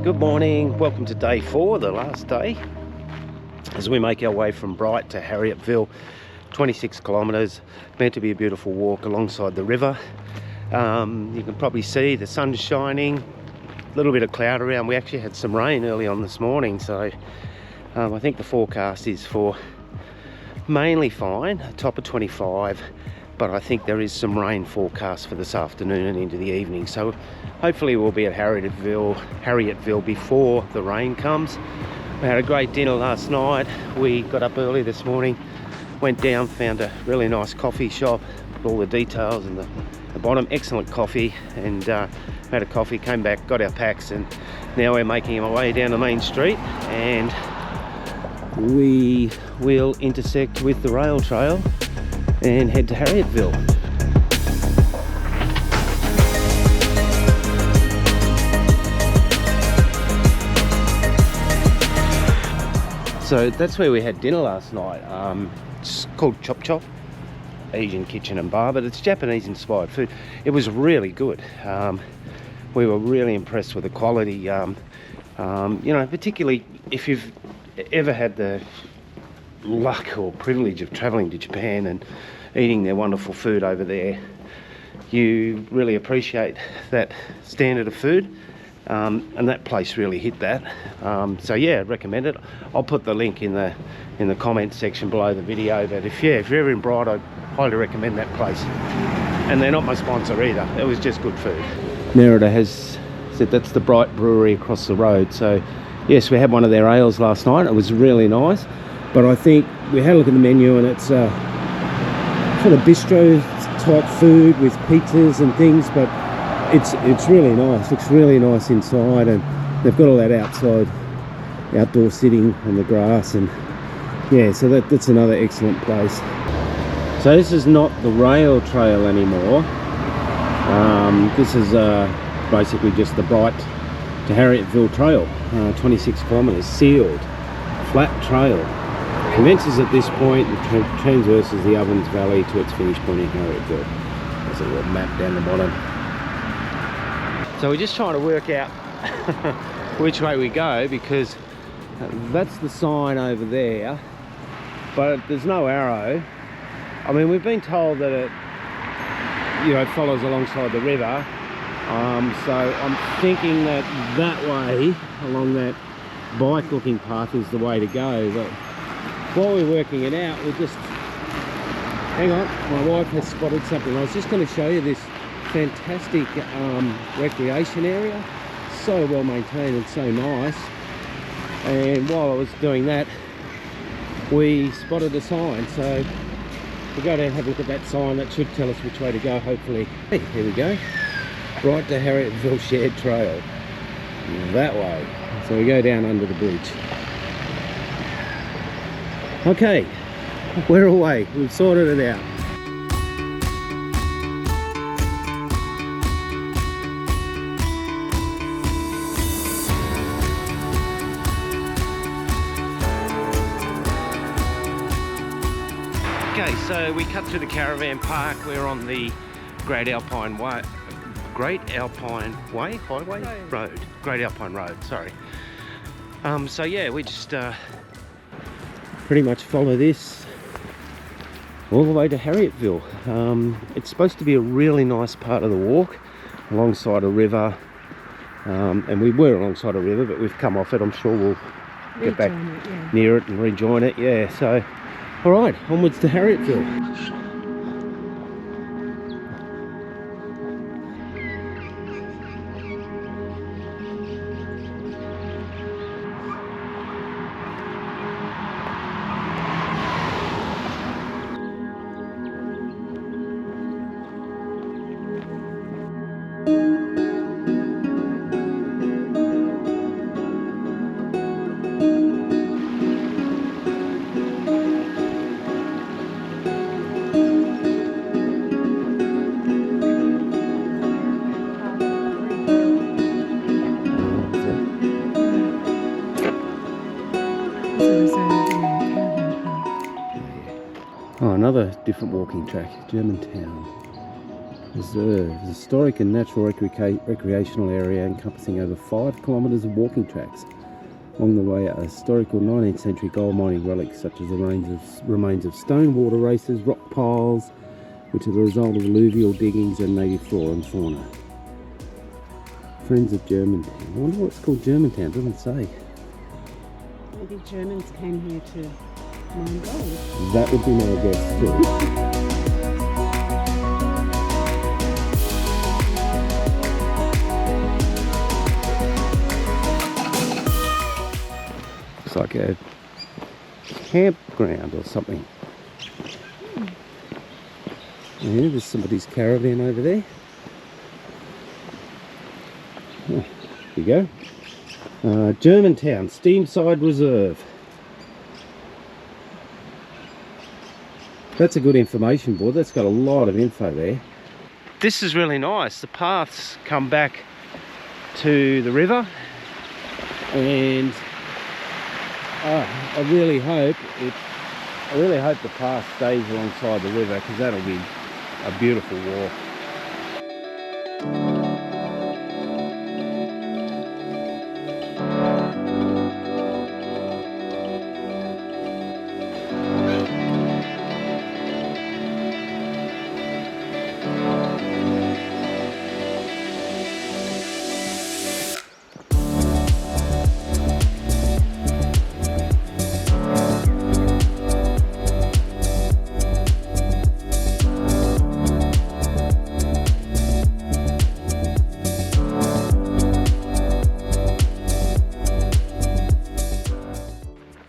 Good morning, welcome to day 4, the last day, as we make our way from Bright to Harrietville, 26 kilometres, meant to be a beautiful walk alongside the river. You can probably see the sun's shining, a little bit of cloud around. We actually had some rain early on this morning, so I think the forecast is for mainly fine, a top of 25, but I think there is some rain forecast for this afternoon and into the evening, so hopefully we'll be at Harrietville before the rain comes. We had a great dinner last night. We got up early this morning, went down, found a really nice coffee shop with all the details and the bottom, excellent coffee, and had a coffee, came back, got our packs, and now we're making our way down the main street, and we will intersect with the rail trail and head to Harrietville. So that's where we had dinner last night. It's called Chop Chop, Asian kitchen and bar, but it's Japanese inspired food. It was really good. We were really impressed with the quality. You know, particularly if you've ever had the luck or privilege of traveling to Japan and eating their wonderful food over there, you really appreciate that standard of food, and that place really hit that. So yeah, I'd recommend it. I'll put the link in the comments section below the video, but if you're ever in Bright, I'd highly recommend that place. And they're not my sponsor either, it was just good food. Nerida has said that's the Bright brewery across the road, so yes, we had one of their ales last night. It was really nice, but I think we had a look at the menu, and it's kind of bistro type food with pizzas and things, but it's really nice. Looks really nice inside, and they've got all that outdoor sitting on the grass, and yeah, so that's another excellent place. So this is not the rail trail anymore. This is basically just the Bright to Harrietville trail, 26 kilometres, sealed, flat trail. Commences at this point and transverses the Ovens Valley to its finish point in Harrietville. There's a little map down the bottom. So we're just trying to work out which way we go, because that's the sign over there, but there's no arrow. I mean, we've been told that it, you know, follows alongside the river. So I'm thinking that way, along that bike looking path, is the way to go. But while we're working it out, we'll just hang on. My wife has spotted something. I was just going to show you this fantastic recreation area, so well maintained and so nice. And while I was doing that, we spotted a sign, so we'll go down and have a look at that sign. That should tell us which way to go, hopefully. Hey, here we go. Bright to Harrietville shared trail, that way. So we go down under the bridge. Okay, we're away. We've sorted it out. Okay, so we cut through the caravan park. We're on the Great Alpine Road, sorry. So yeah, we just pretty much follow this all the way to Harrietville. It's supposed to be a really nice part of the walk, alongside a river, and we were alongside a river, but we've come off it. I'm sure we'll get back near it and rejoin it. Yeah, so all right, onwards to Harrietville. Oh, another different walking track, Germantown. Reserve, historic and natural recreational area encompassing over 5 kilometres of walking tracks. Along the way are historical 19th century gold mining relics such as the remains of stone water races, rock piles, which are the result of alluvial diggings and native flora and fauna. Friends of Germantown. I wonder what it's called Germantown, it doesn't say. Maybe Germans came here to mine gold. That would be my guess too. Looks like a campground or something. Yeah, there's somebody's caravan over there. Oh, here you go. Germantown, Steamside Reserve. That's a good information board. That's got a lot of info there. This is really nice. The paths come back to the river, and I really hope the path stays alongside the river, because that'll be a beautiful walk.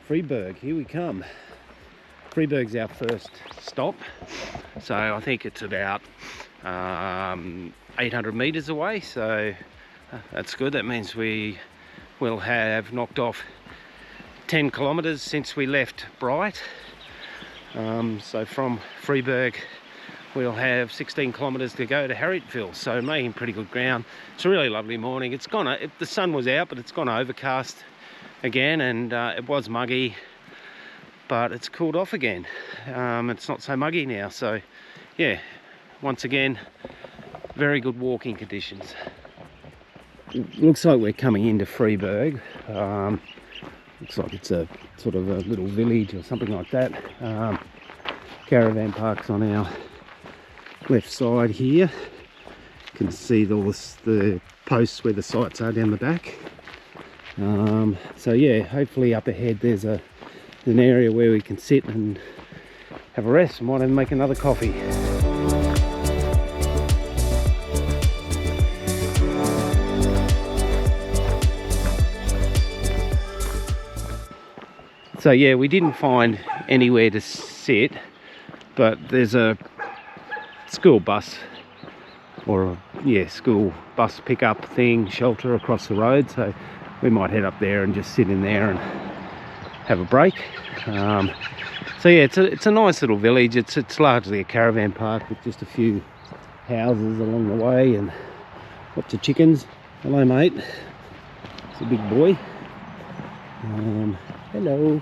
Freeburg, here we come. Freeburg's our first stop, so I think it's about 800 metres away, so that's good. That means we will have knocked off 10 kilometres since we left Bright. So from Freeburg we'll have 16 kilometres to go to Harrietville, so making pretty good ground. It's a really lovely morning. It's gone, the sun was out, but it's gone overcast again, and it was muggy, but it's cooled off again. It's not so muggy now, so yeah, once again, very good walking conditions. It looks like we're coming into Freeburg. Looks like it's a sort of a little village or something like that. Caravan parks on our left side here. You can see the posts where the sites are down the back. So yeah, hopefully up ahead there's an area where we can sit and have a rest and might even make another coffee. So yeah, we didn't find anywhere to sit, but there's a school bus or school bus pickup thing, shelter across the road, so we might head up there and just sit in there and have a break. So yeah, it's a nice little village. It's largely a caravan park with just a few houses along the way and lots of chickens. Hello mate, it's a big boy. Hello.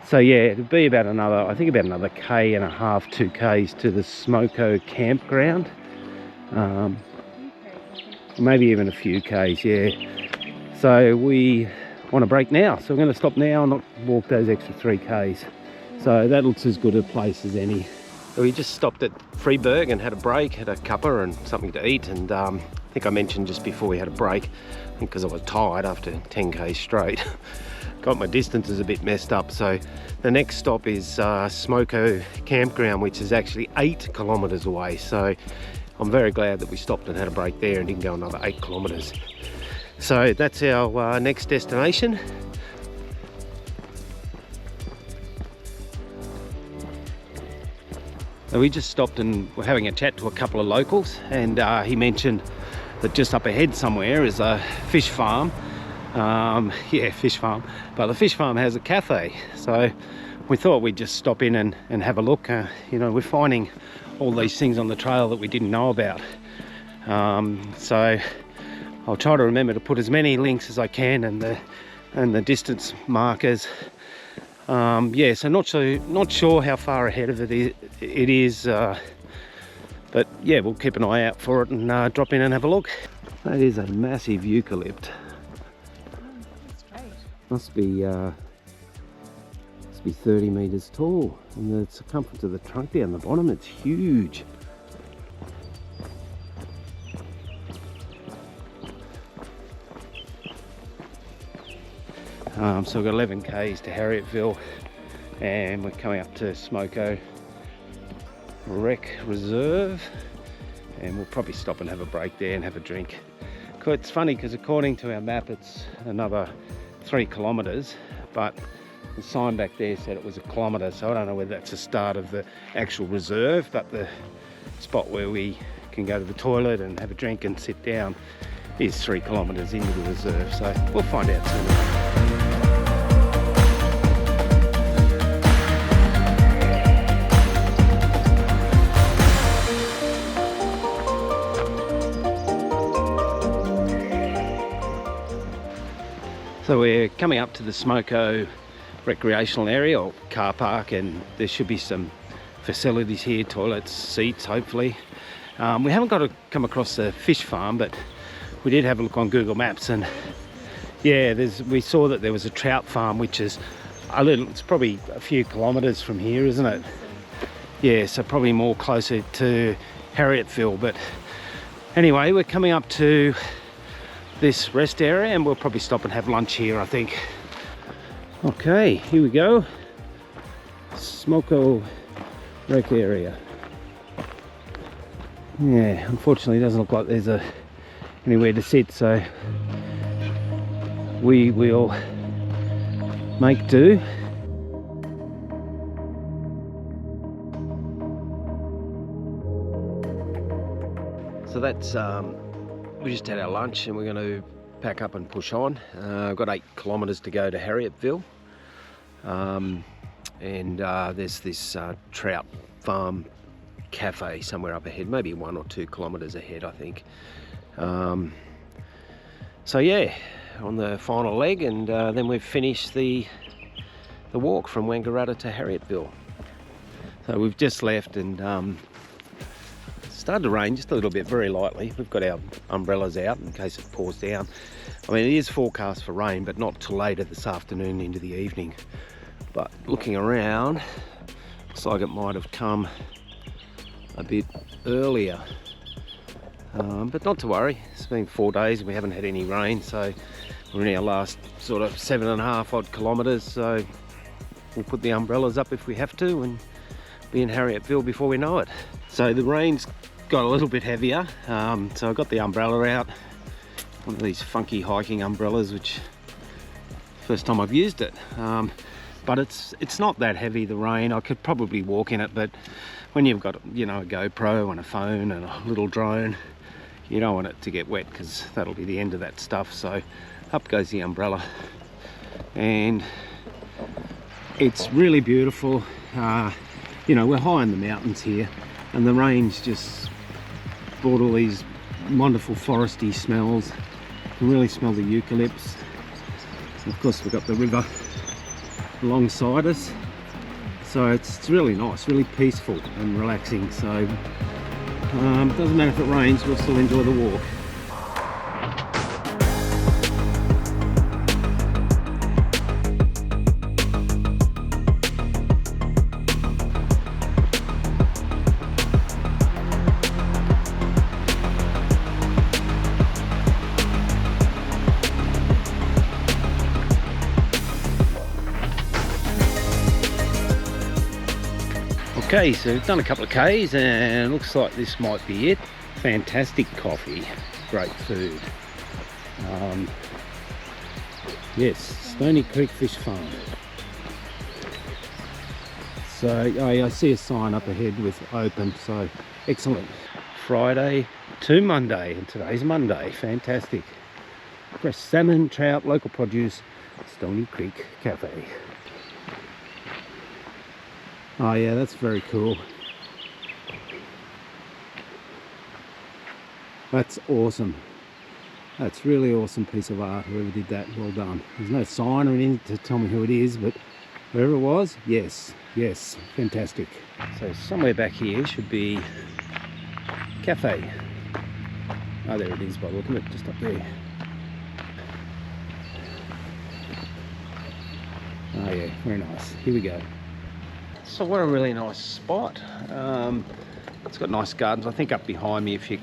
So yeah, it'll be about another K and a half, 2 Ks to the Smoko campground. Maybe even a few Ks, yeah. So we want to break now, so we're going to stop now and not walk those extra 3 Ks. So that looks as good a place as any. So we just stopped at Freeburg and had a break, had a cuppa and something to eat, and I think I mentioned just before we had a break, because I was tired after 10 Ks straight. Got my distances a bit messed up, so the next stop is Smoko campground, which is actually 8 kilometres away. So I'm very glad that we stopped and had a break there and didn't go another 8 kilometres. So that's our next destination. So we just stopped and we're having a chat to a couple of locals, and he mentioned that just up ahead somewhere is a fish farm. Fish farm, but the fish farm has a cafe, so we thought we'd just stop in and have a look. We're finding all these things on the trail that we didn't know about, so I'll try to remember to put as many links as I can and the distance markers Yeah, so not sure how far ahead of it is, but yeah, we'll keep an eye out for it and drop in and have a look. That is a massive eucalypt. That's great. Must be 30 metres tall, and the circumference of the trunk down the bottom, it's huge. So we've got 11 k's to Harrietville, and we're coming up to Smoko Rec Reserve, and we'll probably stop and have a break there and have a drink. It's funny because according to our map it's another 3 kilometres, but the sign back there said it was a kilometre, so I don't know whether that's the start of the actual reserve, but the spot where we can go to the toilet and have a drink and sit down is 3 kilometres into the reserve, so we'll find out soon. So we're coming up to the Smoko recreational area or car park, and there should be some facilities here, toilets, seats hopefully. We haven't got to come across the fish farm, but we did have a look on Google Maps, and yeah, we saw that there was a trout farm, which is it's probably a few kilometres from here, isn't it? Yeah, so probably more closer to Harrietville, but anyway, we're coming up to this rest area and we'll probably stop and have lunch here, I think. Okay, here we go. Smoko Rec area. Yeah, unfortunately it doesn't look like there's anywhere to sit, so we will make do. So that's we just had our lunch and we're going to pack up and push on. I've got 8 kilometres to go to Harrietville, and there's this trout farm cafe somewhere up ahead, maybe 1 or 2 kilometres ahead, I think. So yeah, on the final leg, and then we've finished the walk from Wangaratta to Harrietville. So we've just left, and started to rain just a little bit, very lightly. We've got our umbrellas out in case it pours down. I mean, it is forecast for rain, but not till later this afternoon into the evening. But looking around, looks like it might have come a bit earlier. But not to worry, it's been 4 days and we haven't had any rain, so we're in our last sort of 7.5 odd kilometres, so we'll put the umbrellas up if we have to and be in Harrietville before we know it. So the rain's got a little bit heavier, so I got the umbrella out, one of these funky hiking umbrellas, which first time I've used it, but it's not that heavy, the rain. I could probably walk in it, but when you've got, you know, a GoPro and a phone and a little drone, you don't want it to get wet because that'll be the end of that stuff. So up goes the umbrella, and it's really beautiful. You know, we're high in the mountains here, and the rain's just brought all these wonderful foresty smells. You can really smell the eucalypts. And of course we've got the river alongside us, so it's really nice, really peaceful and relaxing. So doesn't matter if it rains, we'll still enjoy the walk. Okay, so we've done a couple of Ks and it looks like this might be it. Fantastic coffee, great food. Yes, Stoney Creek Fish Farm. So I see a sign up ahead with open, so excellent. Friday to Monday, and today's Monday, fantastic. Fresh salmon, trout, local produce, Stoney Creek Cafe. Oh yeah, that's very cool. That's awesome. That's really awesome piece of art, whoever did that, well done. There's no sign or anything to tell me who it is, but Wherever it was, yes, yes, fantastic. So somewhere back here should be cafe. Oh, there it is by looking at it, just up there. Oh yeah, very nice. Here we go. So what a really nice spot. It's got nice gardens. I think up behind me, if you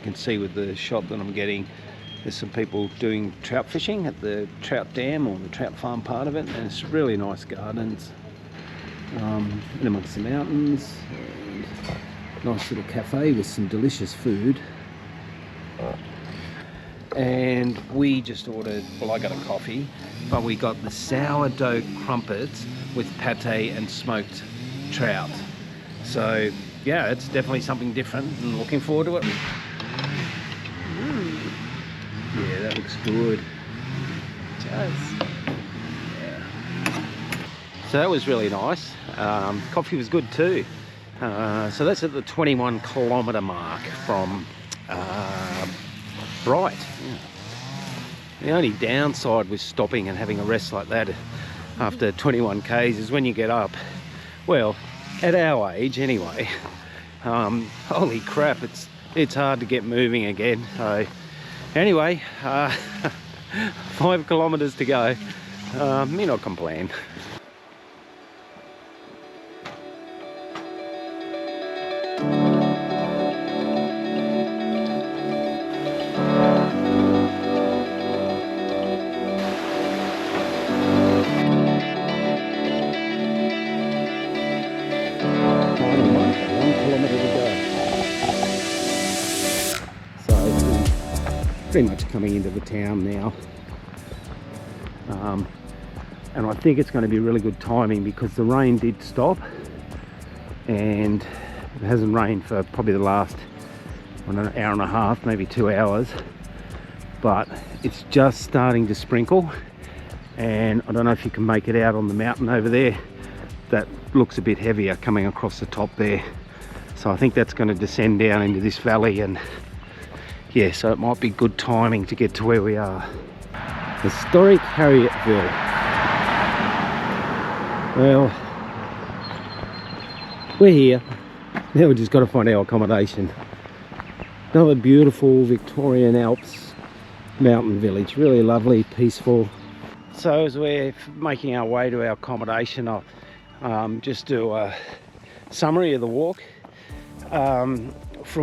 can see with the shot that I'm getting, there's some people doing trout fishing at the trout dam or the trout farm part of it, and it's really nice gardens in amongst the mountains. And nice little cafe with some delicious food. And we just ordered, well, I got a coffee, but we got the sourdough crumpets with pate and smoked trout. So yeah, it's definitely something different and looking forward to it. Yeah, that looks good. It does. Yeah. So that was really nice. Coffee was good too. So that's at the 21 kilometre mark from Bright. Yeah. The only downside with stopping and having a rest like that after 21 k's is when you get up. Well, at our age anyway, holy crap, it's hard to get moving again. So anyway, 5 kilometres to go. Me not complain. Pretty much coming into the town now, and I think it's going to be really good timing because the rain did stop, and it hasn't rained for probably the last an hour and a half, maybe 2 hours, but it's just starting to sprinkle. And I don't know if you can make it out on the mountain over there, that looks a bit heavier coming across the top there, so I think that's going to descend down into this valley. And yeah, so it might be good timing to get to where we are. Historic Harrietville. Well, we're here. Now we've just got to find our accommodation. Another beautiful Victorian Alps mountain village. Really lovely, peaceful. So as we're making our way to our accommodation, I'll just do a summary of the walk. From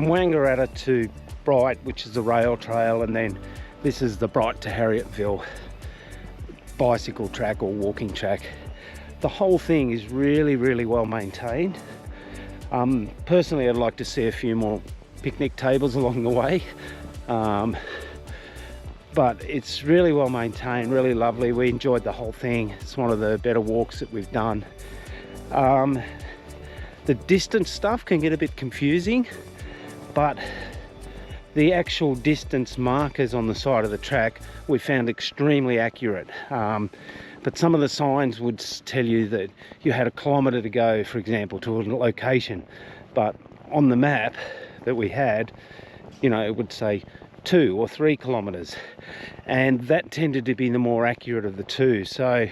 Wangaratta to Bright, which is the rail trail, and then this is the Bright to Harrietville bicycle track or walking track. The whole thing is really, really well maintained. Personally, I'd like to see a few more picnic tables along the way, but it's really well maintained, really lovely. We enjoyed the whole thing. It's one of the better walks that we've done. The distance stuff can get a bit confusing, but the actual distance markers on the side of the track we found extremely accurate. But some of the signs would tell you that you had 1 kilometre to go, for example, to a location. But on the map that we had, you know, it would say 2 or 3 kilometres. And that tended to be the more accurate of the two. So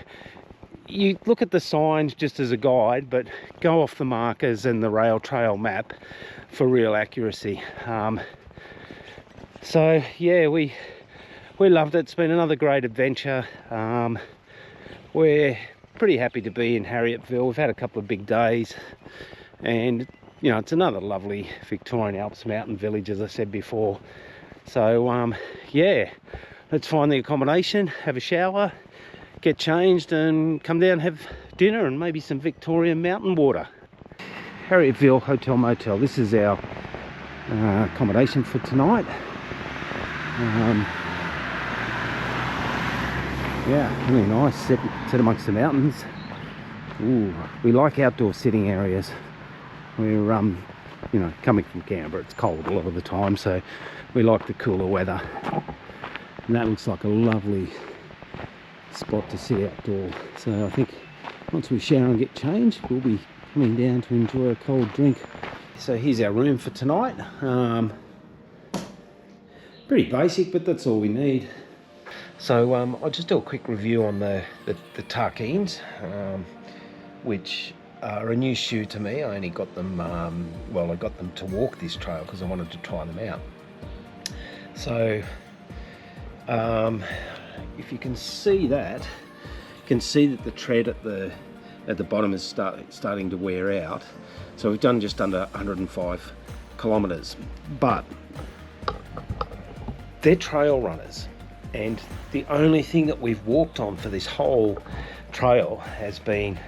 you look at the signs just as a guide, but go off the markers and the rail trail map for real accuracy. So yeah, we loved it. It's been another great adventure. We're pretty happy to be in Harrietville. We've had a couple of big days, and you know, it's another lovely Victorian Alps mountain village, as I said before. So yeah, let's find the accommodation, have a shower, get changed, and come down and have dinner and maybe some Victorian mountain water. Harrietville Hotel Motel. This is our accommodation for tonight. Yeah, really nice, set amongst the mountains. Ooh, we like outdoor sitting areas. We're you know, coming from Canberra, it's cold a lot of the time, so we like the cooler weather. And that looks like a lovely spot to sit outdoor. So I think once we shower and get changed, we'll be coming down to enjoy a cold drink. So here's our room for tonight. Pretty basic, but that's all we need. So I'll just do a quick review on the Tarkines. which are a new shoe to me. I only got them, I got them to walk this trail because I wanted to try them out. So if you can see that, you can see that the tread at the bottom is starting to wear out. So we've done just under 105 kilometres, but they're trail runners, and the only thing that we've walked on for this whole trail has been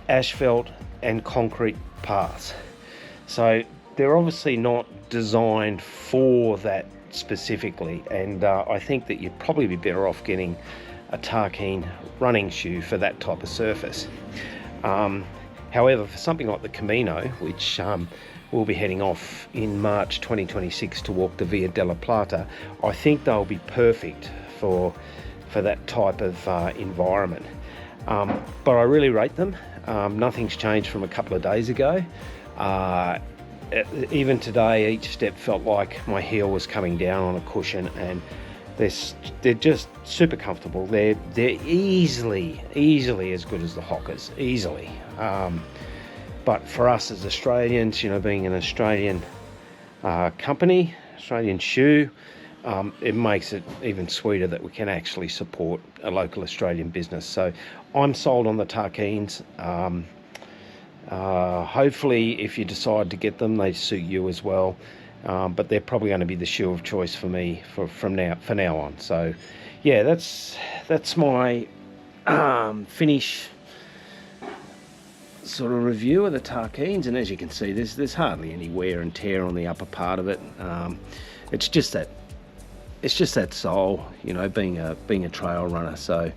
asphalt and concrete paths. So they're obviously not designed for that specifically, and I think that you'd probably be better off getting a Tarkine running shoe for that type of surface. However, for something like the Camino, which we'll be heading off in March 2026 to walk the Via della Plata, I think they'll be perfect for that type of environment. But I really rate them. Nothing's changed from a couple of days ago. Even today, each step felt like my heel was coming down on a cushion, and they're just super comfortable. They're easily as good as the Hokas, easily. But for us as Australians, being an Australian company, Australian shoe, it makes it even sweeter that we can actually support a local Australian business. So I'm sold on the Tarkines. Hopefully, if you decide to get them, they suit you as well. But they're probably going to be the shoe of choice for me from now on. So, yeah, that's my finish sort of review of the Tarkines. And as you can see, there's hardly any wear and tear on the upper part of it. It's just that sole, being a trail runner. So,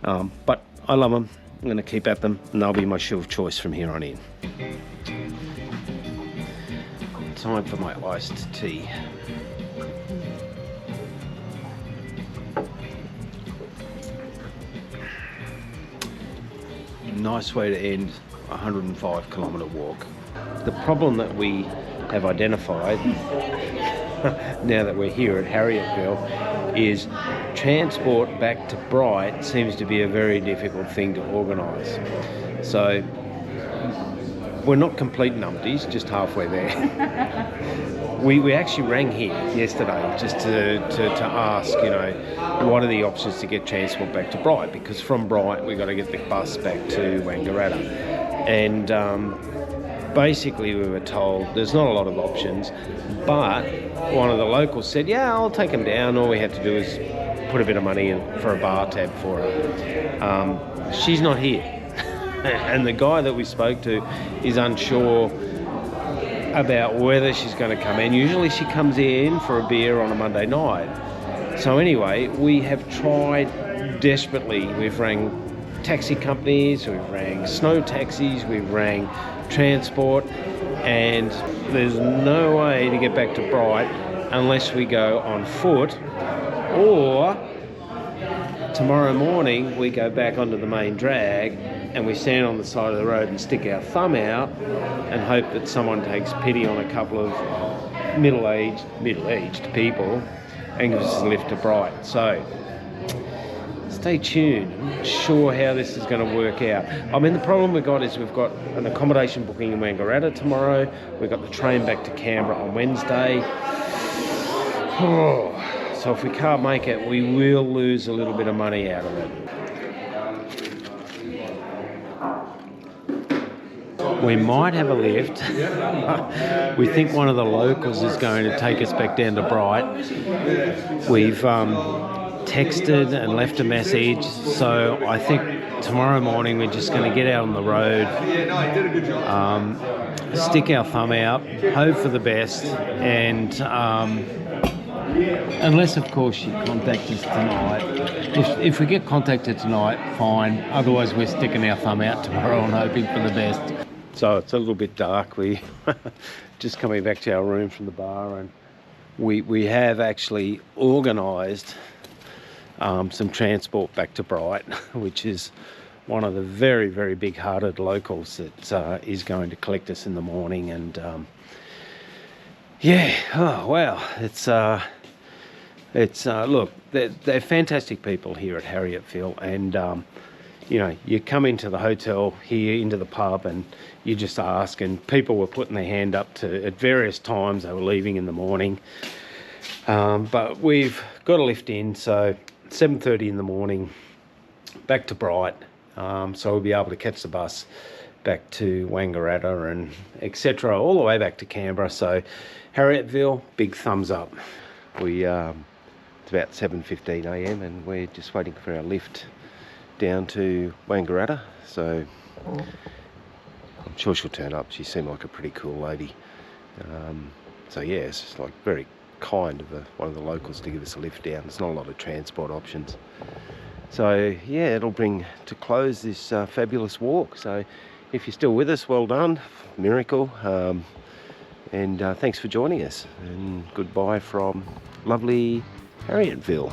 but I love them. I'm going to keep at them, and they'll be my shoe of choice from here on in. Time for my iced tea. Nice way to end a 105 kilometre walk. The problem that we have identified now that we're here at Harrietville is transport back to Bright seems to be a very difficult thing to organise. So we're not complete numpties, just halfway there. We actually rang here yesterday just to ask, what are the options to get transport back to Bright, because from Bright we've got to get the bus back to Wangaratta. And basically we were told there's not a lot of options, but one of the locals said, yeah, I'll take them down. All we have to do is put a bit of money in for a bar tab for her. She's not here. And the guy that we spoke to is unsure about whether she's going to come in. Usually she comes in for a beer on a Monday night. So anyway, we have tried desperately. We've rang taxi companies, we've rang snow taxis, we've rang transport, and there's no way to get back to Bright unless we go on foot, or tomorrow morning we go back onto the main drag and we stand on the side of the road and stick our thumb out and hope that someone takes pity on a couple of middle-aged people and gives us a lift to Bright. So stay tuned. I'm not sure how this is going to work out. I mean, the problem we've got is we've got an accommodation booking in Wangaratta tomorrow. We've got the train back to Canberra on Wednesday. So if we can't make it, we will lose a little bit of money out of it. We might have a lift. We think one of the locals is going to take us back down to Bright. We've texted and left a message, so I think tomorrow morning we're just going to get out on the road, stick our thumb out, hope for the best, and unless of course you contact us tonight. If we get contacted tonight, fine. Otherwise we're sticking our thumb out tomorrow and hoping for the best. So it's a little bit dark. We just coming back to our room from the bar, and we have actually organised some transport back to Bright, which is one of the very, very big-hearted locals that is going to collect us in the morning. And yeah, oh wow, it's look, they're fantastic people here at Harrietville, and you know, you come into the hotel here, into the pub, and you just ask, and people were putting their hand up to at various times. They were leaving in the morning, but we've got a lift in, so 7:30 in the morning, back to Bright, so we'll be able to catch the bus back to Wangaratta and etc. all the way back to Canberra. So Harrietville, big thumbs up. It's about 7:15 a.m. and we're just waiting for our lift down to Wangaratta, so I'm sure she'll turn up. She seemed like a pretty cool lady. So yeah, it's just like very kind of one of the locals to give us a lift down. There's not a lot of transport options. So yeah, it'll bring to close this fabulous walk. So if you're still with us, well done, miracle. And thanks for joining us, and goodbye from lovely Harrietville.